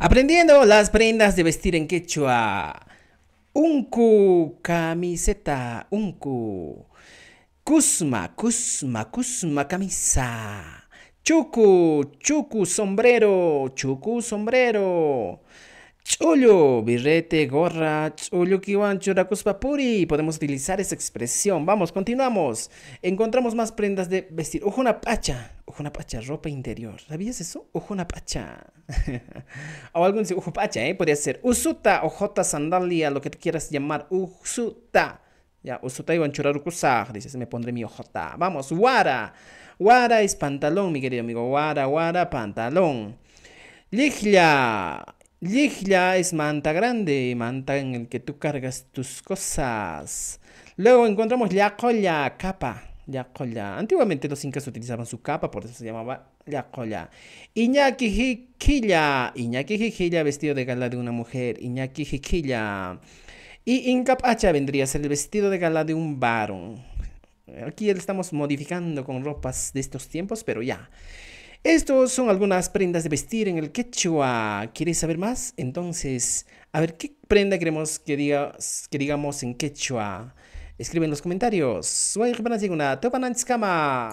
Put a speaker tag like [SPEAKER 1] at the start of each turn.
[SPEAKER 1] Aprendiendo las prendas de vestir en quechua. Unku, camiseta, unku. Kusma, kusma, kusma, camisa. Chuku, chuku, sombrero, chuku, sombrero. Chullo, birrete, gorra, chullo, kiwan, churacuspapuri. Podemos utilizar esa expresión. Vamos, continuamos. Encontramos más prendas de vestir. Ujuna pacha, ropa interior. ¿Sabías eso? Ujuna pacha. O algún dice ujupacha, ¿eh? Podría ser usuta, ojota, sandalia, lo que tú quieras llamar. Usuta. Ya, usuta y churarukusaj. Dices, me pondré mi ojota. Vamos, wara. Wara es pantalón, mi querido amigo. Wara, wara, pantalón. Liglia. Liglia es manta grande, manta en el que tú cargas tus cosas. Luego encontramos yacolla, capa. Yacolla. Antiguamente los incas utilizaban su capa, por eso se llamaba yacolla. Iñaki jiquilla. Iñaki jiquilla, vestido de gala de una mujer. Iñaki jiquilla. Y incapacha vendría a ser el vestido de gala de un varón. Aquí ya lo estamos modificando con ropas de estos tiempos, pero ya. Estos son algunas prendas de vestir en el quechua. ¿Quieres saber más? Entonces, a ver, ¿qué prenda queremos que digamos en quechua? Escribe en los comentarios. Suay una topananskama.